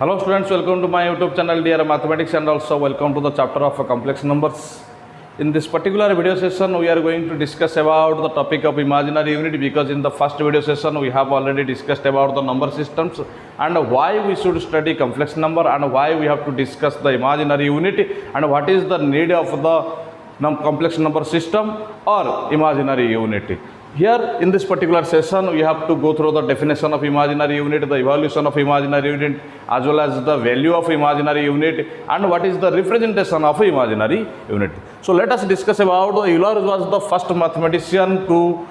Hello students, welcome to my YouTube channel Dear Mathematics, and also welcome to the chapter of complex numbers. In this particular video session we are going to discuss about the topic of imaginary unit, because in the first video session we have already discussed about the number systems and why we should study complex number and why we have to discuss the imaginary unit and what is the need of the complex number system or imaginary unit. Here in this particular session we have to go through the definition of imaginary unit, the evaluation of imaginary unit, as well as the value of imaginary unit and what is the representation of imaginary unit. So let us discuss about Euler was the first mathematician to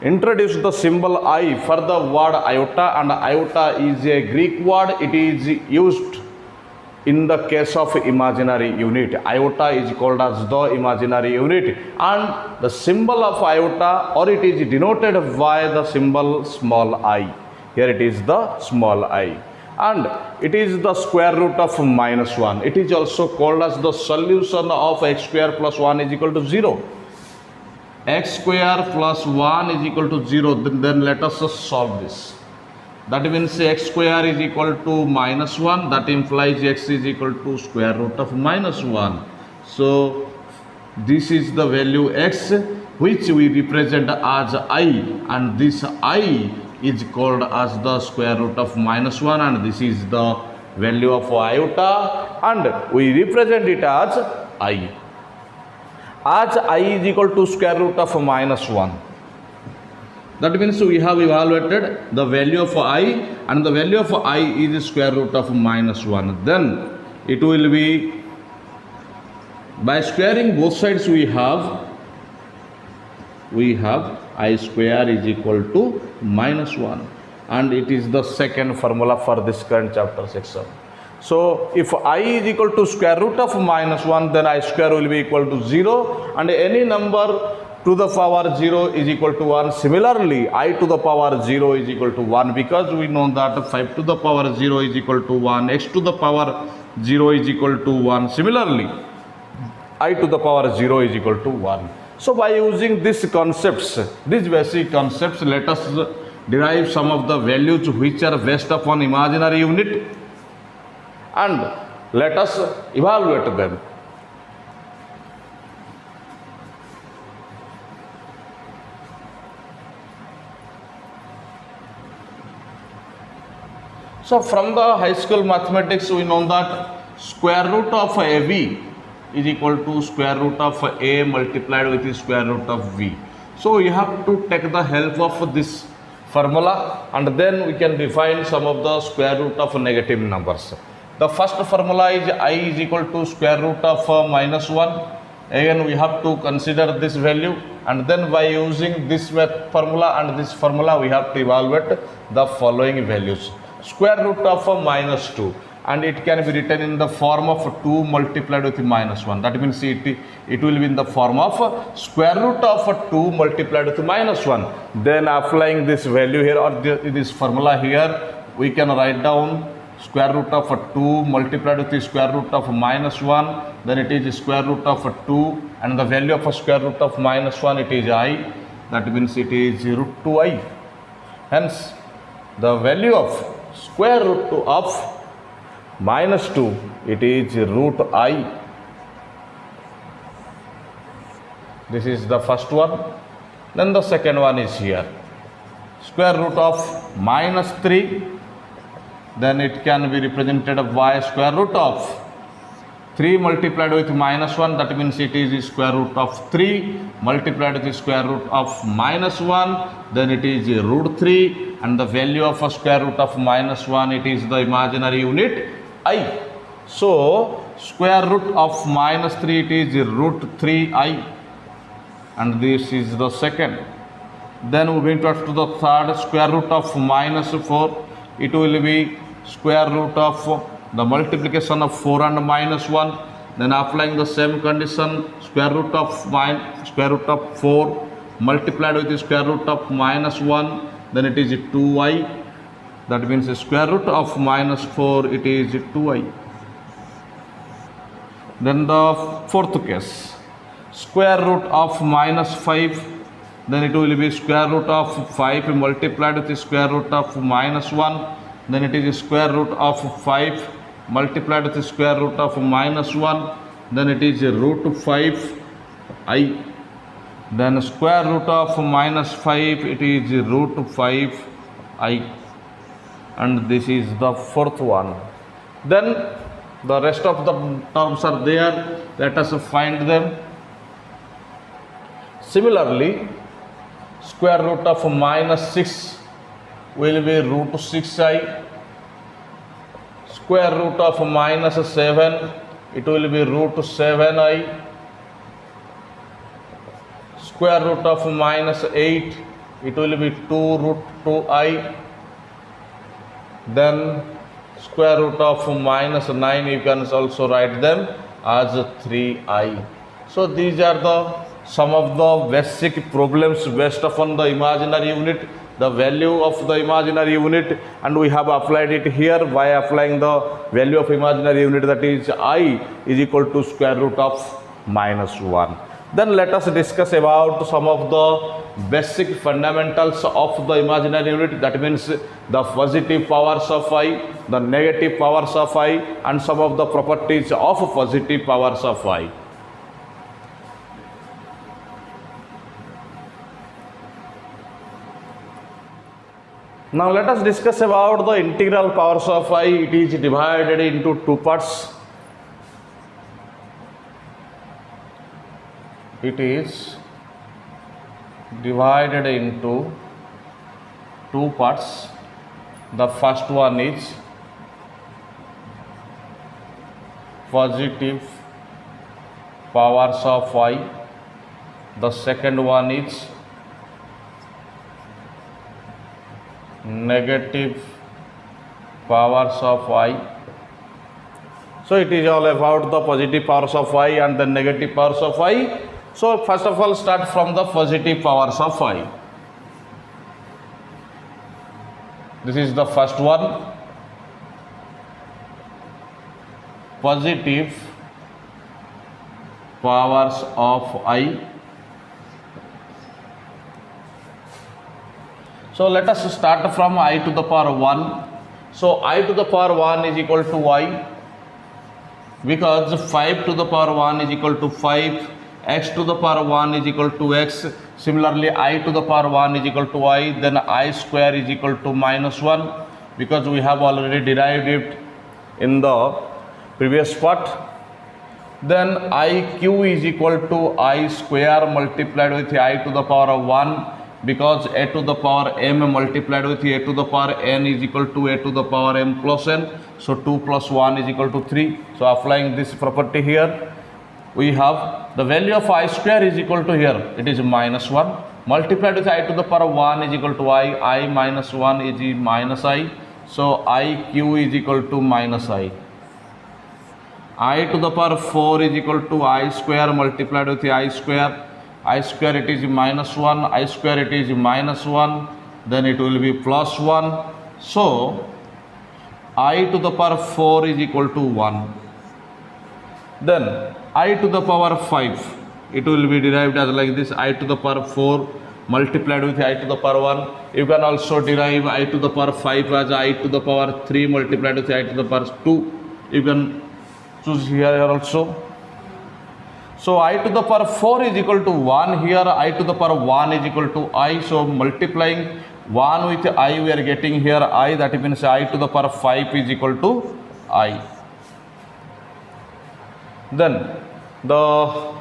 introduce the symbol I for the word iota, and iota is a Greek word. It is used in the case of imaginary unit. Iota is called as the imaginary unit, and the symbol of iota, or it is denoted by the symbol small I. Here it is the small I, and it is the square root of -1. It is also called as the solution of x square plus 1 is equal to 0. X square plus 1 is equal to 0. Then let us solve this. That means x square is equal to -1. That implies x is equal to square root of -1. So this is the value x, which we represent as I, and this I is called as the square root of -1, and this is the value of iota, and we represent it as I. As I is equal to square root of -1. That means we have evaluated the value of I, and the value of I is square root of -1. Then it will be, by squaring both sides, we have I square is equal to -1, and it is the second formula for this current chapter section. So if I is equal to square root of -1, then I square will be equal to 0, and any number to the power 0 is equal to 1. Similarly, I to the power 0 is equal to 1, because we know that 5 to the power 0 is equal to 1, x to the power 0 is equal to 1. Similarly, I to the power 0 is equal to 1. So by using these concepts, these basic concepts, let us derive some of the values which are based upon imaginary unit, and let us evaluate them. So from the high school mathematics we know that square root of AB is equal to square root of A multiplied with the square root of V. So you have to take the help of this formula, and then we can define some of the square root of negative numbers. The first formula is I is equal to square root of -1. Again we have to consider this value, and then by using this formula and this formula we have to evaluate the following values. Square root of -2, and it can be written in the form of 2 multiplied with -1. That means it will be in the form of square root of 2 multiplied with -1. Then applying this value here, or this formula here, we can write down square root of 2 multiplied with the square root of -1. Then it is square root of 2, and the value of square root of -1, it is I. That means it is root 2I. Hence the value of square root of -2, it is root I. This is the first one. Then the second one is here, square root of -3. Then it can be represented by square root of 3 multiplied with -1. That means it is square root of 3 multiplied with the square root of -1. Then it is root 3, and the value of a square root of -1, it is the imaginary unit I. So square root of -3, it is root 3I, and this is the second. Then moving to the third, square root of -4, it will be square root of the multiplication of 4 and -1. Then applying the same condition, square root of 4 multiplied with the square root of -1, then it is 2I. That means the square root of -4, it is 2I. Then the fourth case, square root of -5, then it will be square root of 5 multiplied with the square root of -1. then it is square root of 5 multiplied with the square root of minus 1, then it is root 5i, then square root of minus 5, it is root 5i, and this is the fourth one. Then the rest of the terms are there, let us find them. Similarly, square root of minus 6 will be root 6i, square root of minus 7, it will be root 7i, square root of minus 8, it will be 2 root 2i, then square root of minus 9, you can also write them as 3i. So these are the some of the basic problems based upon the imaginary unit, the value of the imaginary unit, and we have applied it here by applying the value of imaginary unit, that is I is equal to square root of minus 1. Then let us discuss about some of the basic fundamentals of the imaginary unit, that means the positive powers of I, the negative powers of I, and some of the properties of positive powers of I. Now let us discuss about the integral powers of I. It is divided into two parts. It is divided into two parts. The first one is positive powers of I. The second one is negative powers of I. So it is all about the positive powers of I and the negative powers of I. So first of all, start from the positive powers of I. This is the first one. Positive powers of I. So let us start from I to the power 1. So I to the power 1 is equal to I, because 5 to the power 1 is equal to 5, x to the power 1 is equal to x. Similarly, I to the power 1 is equal to I, then I square is equal to minus 1, because we have already derived it in the previous part. Then IQ is equal to I square multiplied with I to the power of 1, because a to the power m multiplied with a to the power n is equal to a to the power m plus n. So 2 plus 1 is equal to 3. So applying this property here, we have the value of I square is equal to here, it is minus 1, multiplied with I to the power 1 is equal to I minus 1 is minus I. So IQ is equal to minus I to the power 4 is equal to I square multiplied with I square it is minus 1, I square it is minus 1, then it will be plus 1. So I to the power 4 is equal to 1. Then I to the power 5, it will be derived as like this, I to the power 4 multiplied with I to the power 1. You can also derive I to the power 5 as I to the power 3 multiplied with I to the power 2. You can choose here also. So I to the power 4 is equal to 1, here I to the power 1 is equal to I. So multiplying 1 with I, we are getting here I, that means I to the power 5 is equal to I. Then the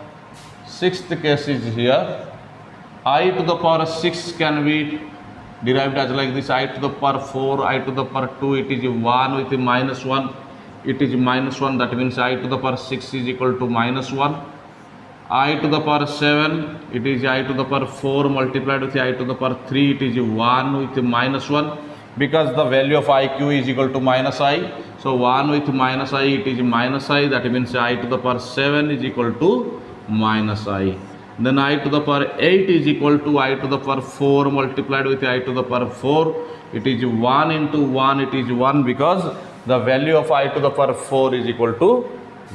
sixth case is here. I to the power 6 can be derived as like this, I to the power 4, I to the power 2, it is 1 with minus 1, it is minus 1, that means I to the power 6 is equal to minus 1. I to the power 7, it is I to the power 4 multiplied with I to the power 3, it is 1 with minus 1, because the value of IQ is equal to minus I. So 1 with minus I, it is minus I, that means I to the power 7 is equal to minus I. Then I to the power 8 is equal to I to the power 4 multiplied with I to the power 4, it is 1 into 1, it is 1, because the value of I to the power 4 is equal to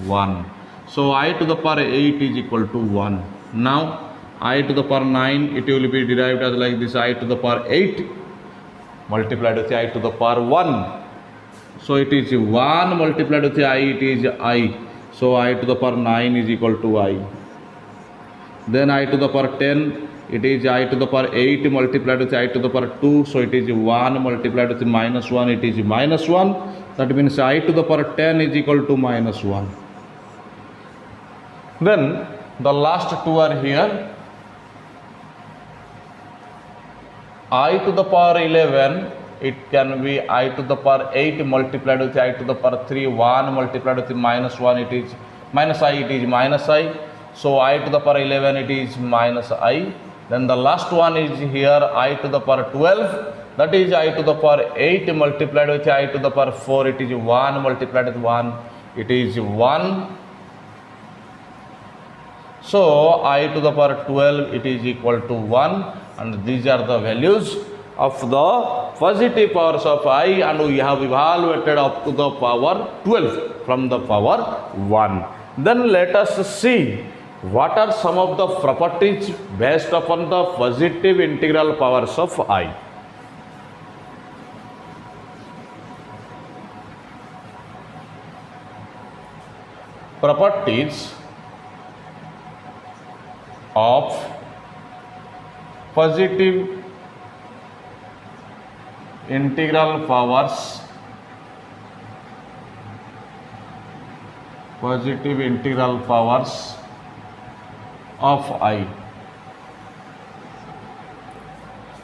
1. So I to the power 8 is equal to 1. Now I to the power 9, it will be derived as like this, I to the power 8 multiplied with I to the power 1. So it is 1 multiplied with I, it is I. So I to the power 9 is equal to I. Then I to the power 10, it is I to the power 8 multiplied with I to the power 2. So it is 1 multiplied with minus 1, it is minus 1. That means I to the power 10 is equal to minus 1. Then the last two are here. I to the power 11, it can be I to the power 8 multiplied with I to the power 3, 1 multiplied with minus 1, it is minus I, it is minus I. So I to the power 11, it is minus I. Then the last one is here I to the power 12, that is I to the power 8 multiplied with I to the power 4, it is 1 multiplied with 1, it is 1. So I to the power 12, it is equal to 1, and these are the values of the positive powers of I, and we have evaluated up to the power 12 from the power 1. Then let us see what are some of the properties based upon the positive integral powers of I. Properties of positive integral powers of I.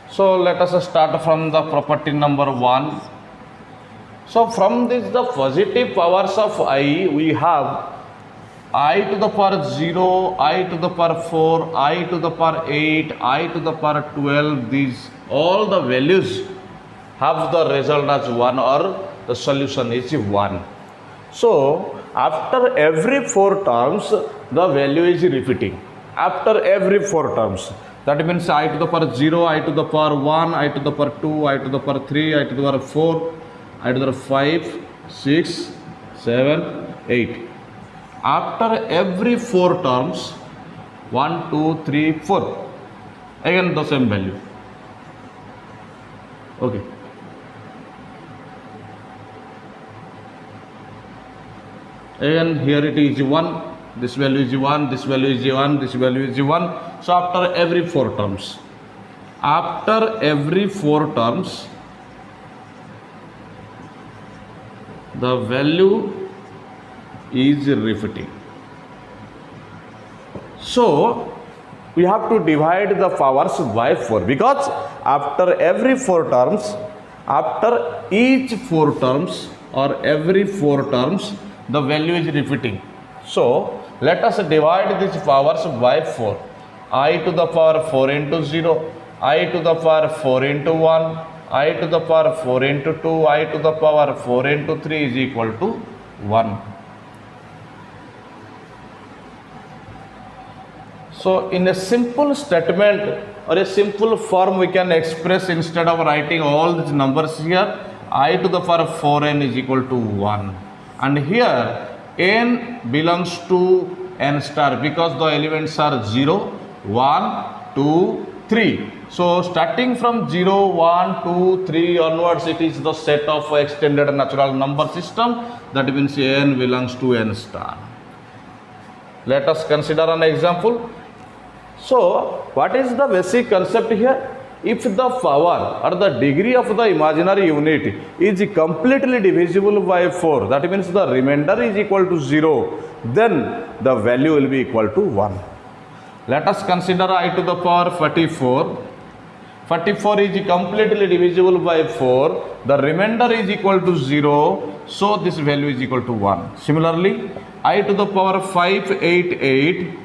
So let us start from the property number 1. So from this, the positive powers of I, we have I to the power 0, I to the power 4, I to the power 8, I to the power 12. These all the values have the result as 1, or the solution is 1. So after every 4 terms, the value is repeating. After every 4 terms, that means I to the power 0, I to the power 1, I to the power 2, I to the power 3, I to the power 4, I to the power 5, 6, 7, 8. After every 4 terms, 1, 2, 3, 4, again the same value. Okay. Again here it is 1, this value is 1, this value is 1, this value is 1. So after every 4 terms, the value is repeating. So we have to divide the powers by 4, because after every 4 terms, after each 4 terms or every 4 terms, the value is repeating. So let us divide these powers by 4. I to the power 4 into 0, I to the power 4 into 1, I to the power 4 into 2, I to the power 4 into 3 is equal to 1. So in a simple statement or a simple form, we can express, instead of writing all these numbers here, I to the power 4n is equal to 1. And here n belongs to n star, because the elements are 0, 1, 2, 3. So starting from 0, 1, 2, 3 onwards, it is the set of extended natural number system. That means n belongs to n star. Let us consider an example. So what is the basic concept here? If the power or the degree of the imaginary unit is completely divisible by 4, that means the remainder is equal to 0, then the value will be equal to 1. Let us consider I to the power 44. 44 is completely divisible by 4, the remainder is equal to 0, so this value is equal to 1. Similarly, I to the power 588.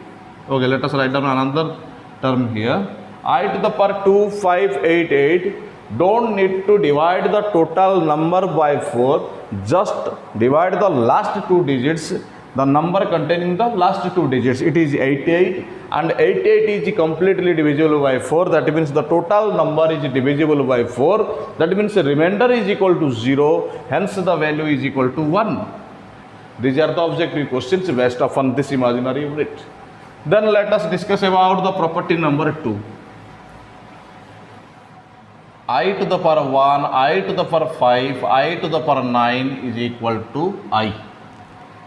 Okay, let us write down another term here. I to the power 2588. Don't need to divide the total number by 4. Just divide the last 2 digits, the number containing the last 2 digits. It is 88, and 88 is completely divisible by 4. That means the total number is divisible by 4. That means the remainder is equal to 0. Hence the value is equal to 1. These are the objective questions based upon this imaginary unit. Then let us discuss about the property number 2. I to the power 1, I to the power 5, I to the power 9 is equal to I.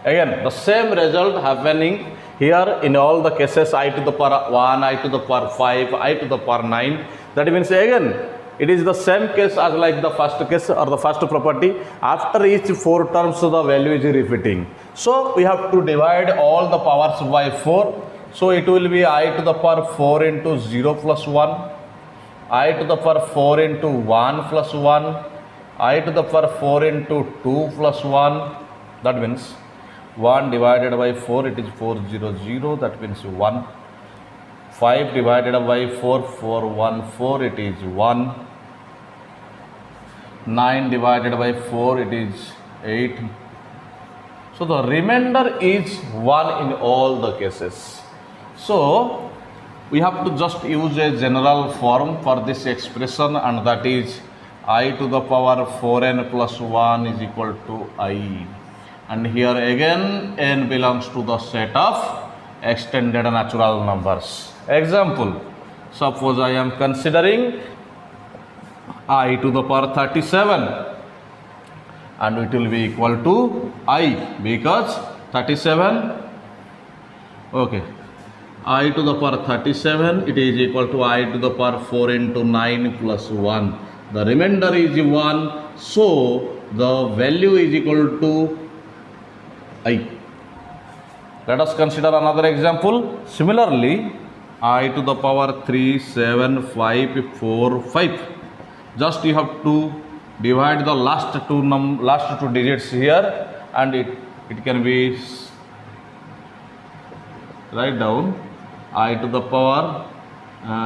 Again, the same result happening here in all the cases, I to the power 1, I to the power 5, I to the power 9. That means again, it is the same case as like the first case or the first property. After each 4 terms, the value is repeating. So we have to divide all the powers by 4. So it will be I to the power 4 into 0 plus 1, I to the power 4 into 1 plus 1, I to the power 4 into 2 plus 1. That means 1 divided by 4, it is 400, that means 1. 5 divided by 4, 414, it is 1. 9 divided by 4, it is 8. So the remainder is 1 in all the cases. So we have to just use a general form for this expression, and that is I to the power 4n plus 1 is equal to I. And here again n belongs to the set of extended natural numbers. Example, suppose I am considering I to the power 37, and it will be equal to I because 37, okay, I to the power 37, it is equal to I to the power 4 into 9 plus 1. The remainder is 1, so the value is equal to I. Let us consider another example. Similarly, I to the power 3, 7, 5, 4, 5. Just you have to divide the last two digits here, and it can be write down I to the power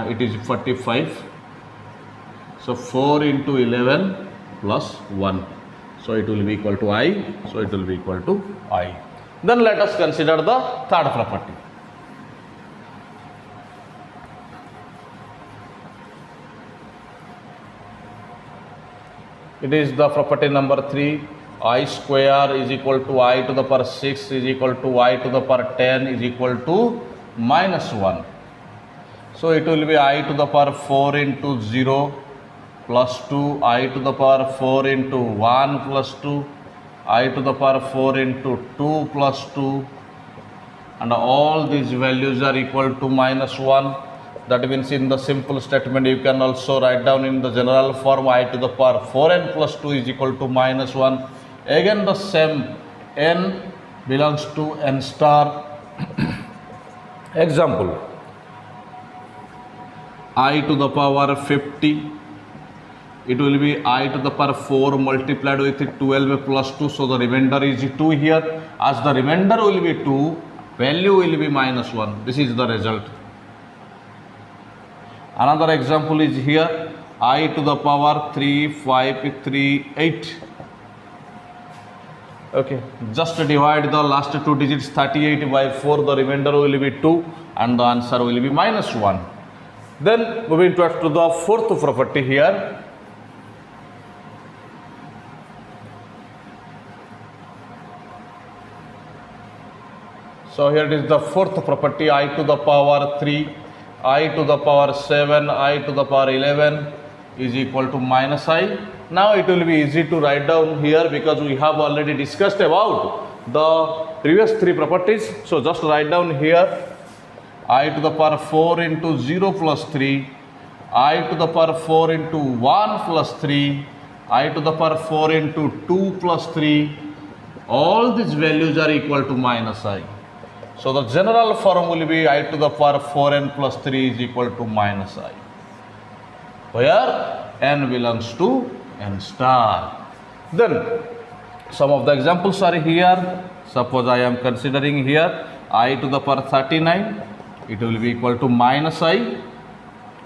it is 45. So 4 into 11 plus 1. So it will be equal to I. So it will be equal to I. Then let us consider the third property. It is the property number 3. I square is equal to I to the power 6 is equal to I to the power 10 is equal to minus 1. So it will be I to the power 4 into 0 plus 2, I to the power 4 into 1 plus 2, I to the power 4 into 2 plus 2, and all these values are equal to minus 1. That means in the simple statement you can also write down in the general form I to the power 4n plus 2 is equal to minus 1. Again the same, n belongs to n star. Example, I to the power 50, it will be I to the power 4 multiplied with 12 plus 2, so the remainder is 2 here. As the remainder will be 2, value will be minus 1. This is the result. Another example is here, I to the power 3, 5, 3, 8. Okay, just divide the last two digits 38 by 4, the remainder will be 2, and the answer will be minus 1. Then moving to the fourth property here. So here it is the fourth property, I to the power 3, I to the power 7, I to the power 11 is equal to minus I. Now it will be easy to write down here because we have already discussed about the previous three properties. So just write down here I to the power 4 into 0 plus 3, I to the power 4 into 1 plus 3, I to the power 4 into 2 plus 3. All these values are equal to minus I. So the general form will be I to the power 4n plus 3 is equal to minus I, where n belongs to n star. Then some of the examples are here. Suppose I am considering here I to the power 39, it will be equal to minus I.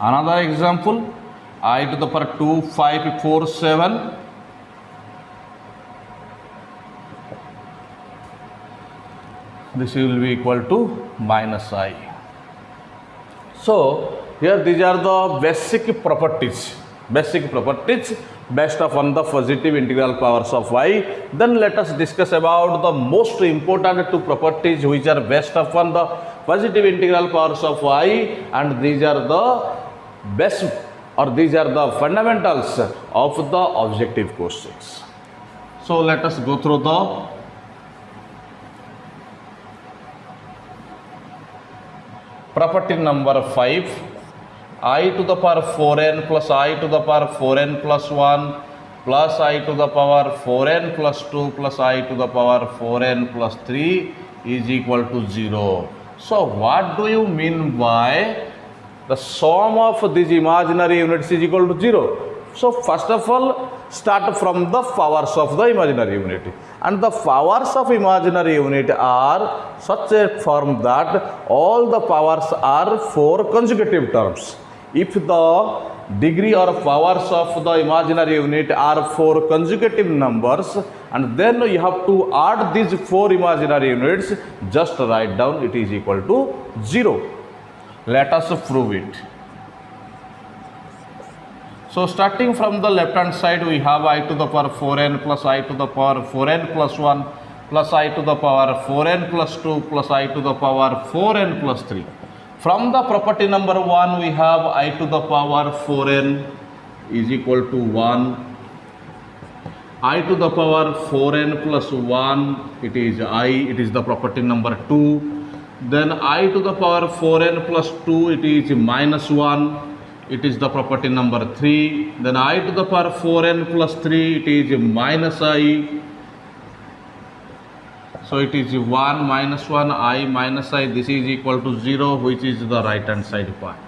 Another example, I to the power 2, 5, 4, 7. This will be equal to minus I. So here these are the basic properties based upon the positive integral powers of I. Then let us discuss about the most important two properties which are based upon the positive integral powers of I, and these are the best or these are the fundamentals of the objective questions. So let us go through the property number 5. I to the power 4n plus I to the power 4n plus 1 plus I to the power 4n plus 2 plus I to the power 4n plus 3 is equal to 0. So what do you mean by the sum of these imaginary units is equal to 0? So first of all, start from the powers of the imaginary unit, and the powers of imaginary unit are such a form that all the powers are 4 consecutive terms. If the degree or powers of the imaginary unit are 4 consecutive numbers, and then you have to add these 4 imaginary units, just write down it is equal to 0. Let us prove it. So starting from the left hand side, we have I to the power 4n plus I to the power 4n plus 1 plus I to the power 4n plus 2 plus I to the power 4n plus 3. From the property number 1, we have I to the power 4n is equal to 1. I to the power 4n plus 1, it is the property number 2. Then I to the power 4n plus 2, it is minus 1. It is the property number 3. Then I to the power 4n plus 3, it is minus I. So it is 1 minus 1 I minus I. This is equal to 0, which is the right hand side part.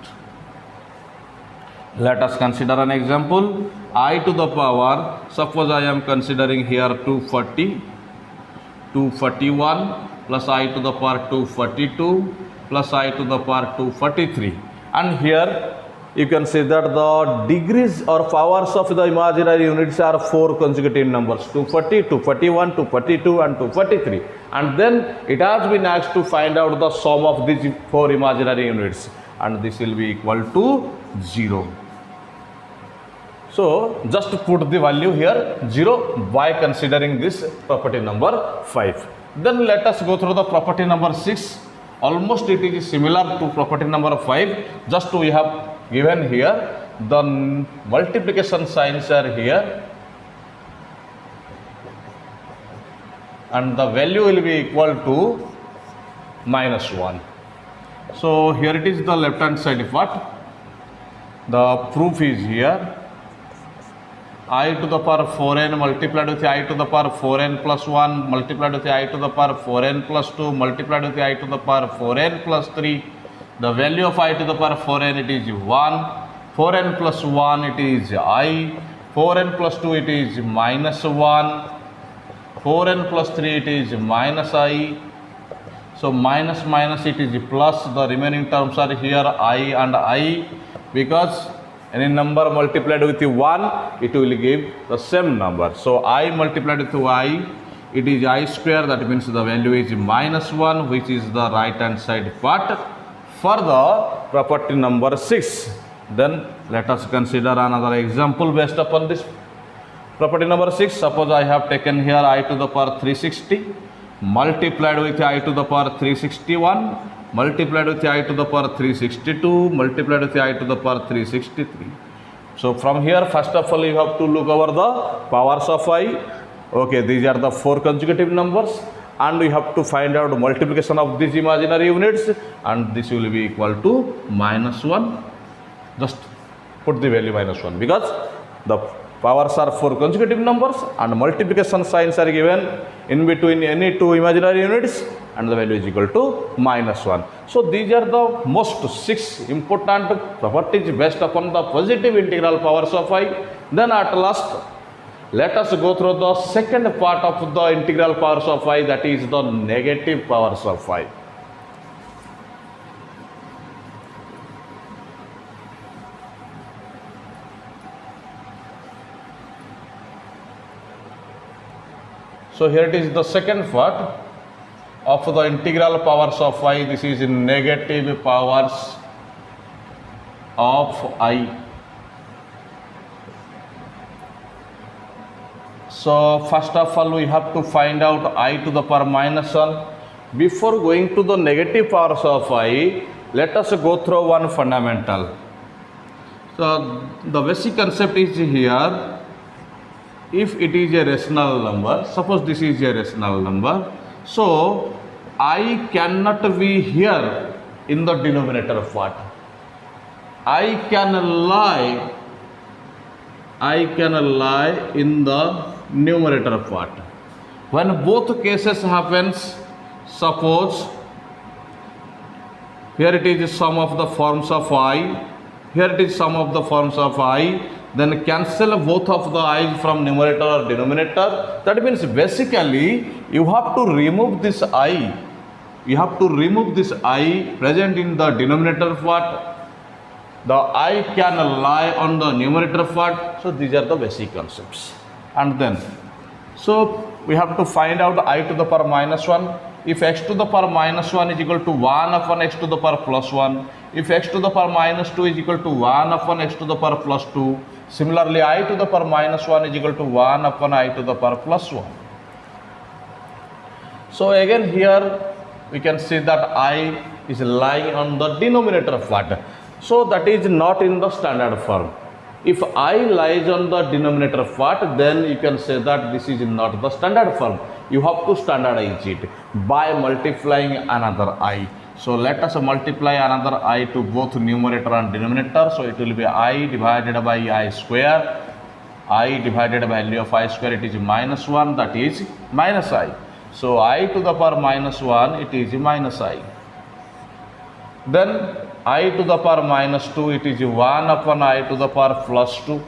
Let us consider an example. I to the power, suppose I am considering here 240, 241 plus I to the power 242 plus I to the power 243. And here you can see that the degrees or powers of the imaginary units are 4 consecutive numbers: 240, 241, 242 and 243. And then it has been asked to find out the sum of these 4 imaginary units, and this will be equal to 0. So just put the value here 0 by considering this property number 5. Then let us go through the property number 6. Almost it is similar to property number 5, just we have given here the multiplication signs are here, and the value will be equal to minus 1. So here it is the left hand side part. The proof is here. I to the power 4n multiplied with I to the power 4n plus 1 multiplied with I to the power 4n plus 2 multiplied with I to the power 4n plus 3. The value of I to the power 4n, it is 1. 4n plus 1, it is I. 4n plus 2, it is minus 1. 4n plus 3, it is minus I. So minus minus, it is plus. The remaining terms are here I and I, because any number multiplied with 1, it will give the same number. So I multiplied with I, it is I square, that means the value is minus 1, which is the right hand side part for the property number 6. Then let us consider another example based upon this property number 6. Suppose I have taken here I to the power 360 multiplied with I to the power 361 multiplied with I to the power 362 multiplied with I to the power 363. So from here, first of all, you have to look over the powers of I. Okay, these are the 4 consecutive numbers, and we have to find out multiplication of these imaginary units, and this will be equal to minus 1. Just put the value minus 1, because the powers are 4 consecutive numbers and multiplication signs are given in between any 2 imaginary units, and the value is equal to minus 1. So these are the most 6 important properties based upon the positive integral powers of I. Then at last, let us go through the second part of the integral powers of I, that is the negative powers of I. So here it is the second part of the integral powers of I. This is negative powers of I. So first of all, we have to find out I to the power minus 1. Before going to the negative powers of I, let us go through one fundamental. So the basic concept is here, if it is a rational number, suppose this is a rational number, so I cannot be here in the denominator of what? I can lie in the numerator of what? When both cases happens, suppose here it is sum of the forms of I, here it is sum of the forms of I, then cancel both of the I from numerator or denominator. That means basically you have to remove this I. You have to remove this I present in the denominator of what? The I can lie on the numerator of what? So these are the basic concepts. And then, so we have to find out I to the power minus 1. If x to the power minus 1 is equal to 1 upon x to the power plus 1. If x to the power minus 2 is equal to 1 upon x to the power plus 2. Similarly, I to the power minus 1 is equal to 1 upon I to the power plus 1. So again here we can see that I is lying on the denominator of what? So that is not in the standard form. If I lies on the denominator of what, then you can say that this is not the standard form. You have to standardize it by multiplying another I. So let us multiply another I to both numerator and denominator. So it will be I divided by I square. I divided by value of I square, it is minus 1, that is minus I. So I to the power minus 1, it is minus I. Then I to the power minus 2, it is 1 upon I to the power plus 2.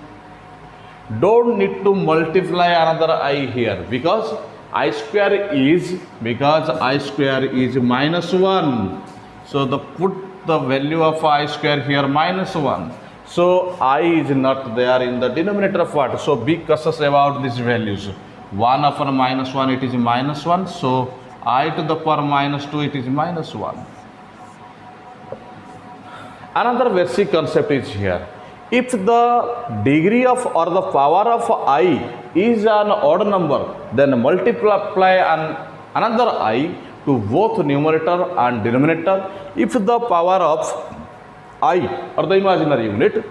Don't need to multiply another I here because I square is minus 1. So put the value of I square here minus 1. So I is not there in the denominator of what? So be cautious about these values. 1 upon minus 1, it is minus 1. So I to the power minus 2, it is minus 1. Another basic concept is here. If the degree of or the power of I is an odd number, then multiply another I to both numerator and denominator. If the power of I or the imaginary unit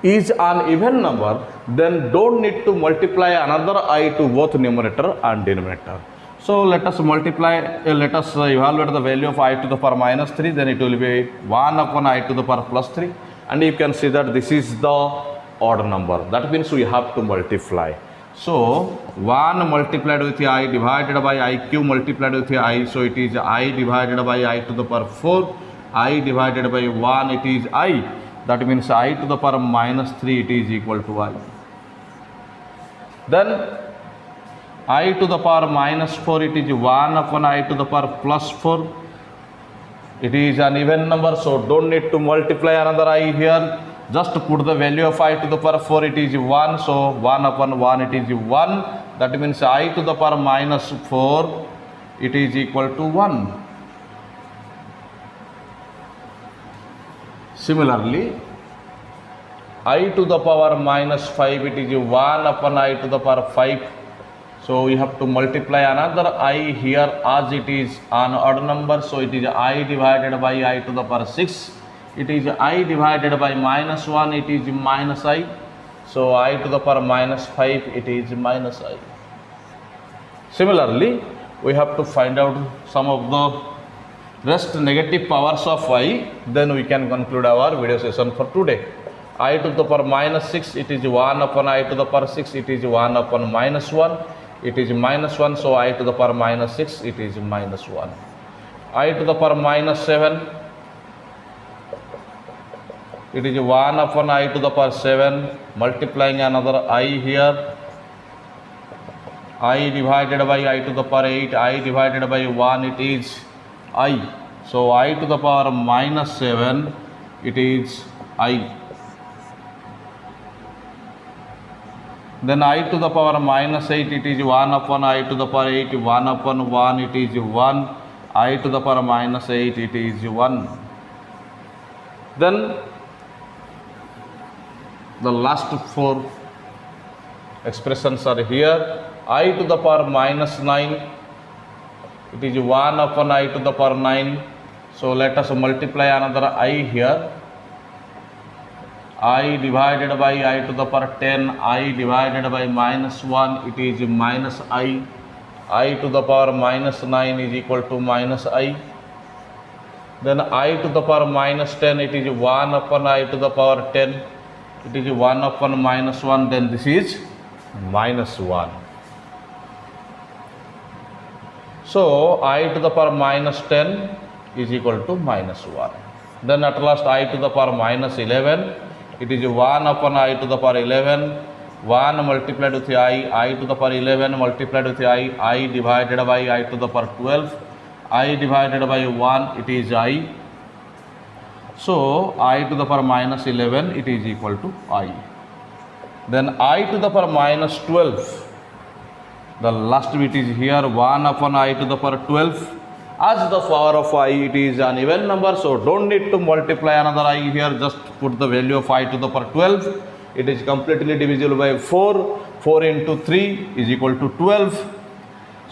is an even number, then don't need to multiply another I to both numerator and denominator. So let us evaluate the value of I to the power minus 3, then it will be 1 upon I to the power plus 3. And you can see that this is the odd number. That means we have to multiply. So 1 multiplied with I divided by I cube multiplied with I. So it is I divided by I to the power 4. I divided by 1, it is I. That means I to the power minus 3, it is equal to I. Then I to the power minus 4, it is 1 upon I to the power plus 4. It is an even number, so don't need to multiply another I here. Just put the value of I to the power 4, it is 1. So 1 upon 1, it is 1. That means I to the power minus 4, it is equal to 1. Similarly, I to the power minus 5, it is 1 upon I to the power 5. So we have to multiply another I here as it is an odd number. So it is I divided by I to the power 6. It is I divided by minus 1, it is minus I. So I to the power minus 5, it is minus I. Similarly, we have to find out some of the rest negative powers of I. Then we can conclude our video session for today. I to the power minus 6, it is 1 upon I to the power 6, it is 1 upon minus 1. It is minus 1, so I to the power minus 6, it is minus 1. I to the power minus 7, it is 1 upon I to the power 7, multiplying another I here. I divided by I to the power 8, I divided by 1, it is I. So I to the power minus 7, it is I. Then I to the power minus 8, it is 1 upon I to the power 8, 1 upon 1, it is 1. I to the power minus 8, it is 1. Then the last 4 expressions are here. I to the power minus 9, it is 1 upon I to the power 9. So let us multiply another I here. I divided by I to the power 10, I divided by minus 1, it is minus I to the power minus 9 is equal to minus I. Then I to the power minus 10, it is 1 upon I to the power 10, it is 1 upon minus 1, then this is minus 1. So I to the power minus 10 is equal to minus 1. Then at last I to the power minus 11, it is 1 upon I to the power 11, 1 multiplied with I to the power 11 multiplied with I divided by I to the power 12, I divided by 1, it is I. So I to the power minus 11, it is equal to I. Then I to the power minus 12, the last bit is here, 1 upon I to the power 12. As the power of I, it is an even number, so don't need to multiply another I here, just put the value of I to the power 12. It is completely divisible by 4. 4 into 3 is equal to 12.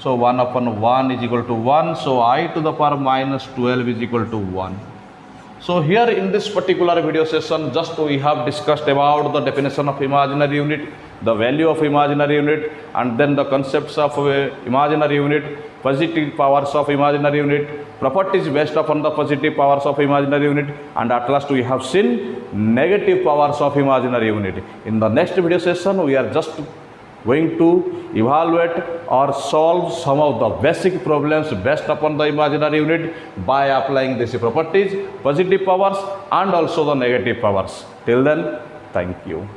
So 1 upon 1 is equal to 1. So I to the power minus 12 is equal to 1. So here in this particular video session, just we have discussed about the definition of imaginary unit, the value of imaginary unit, and then the concepts of imaginary unit, positive powers of imaginary unit, properties based upon the positive powers of imaginary unit, and at last we have seen negative powers of imaginary unit. In the next video session, we are just going to evaluate or solve some of the basic problems based upon the imaginary unit by applying these properties, positive powers and also the negative powers. Till then, thank you.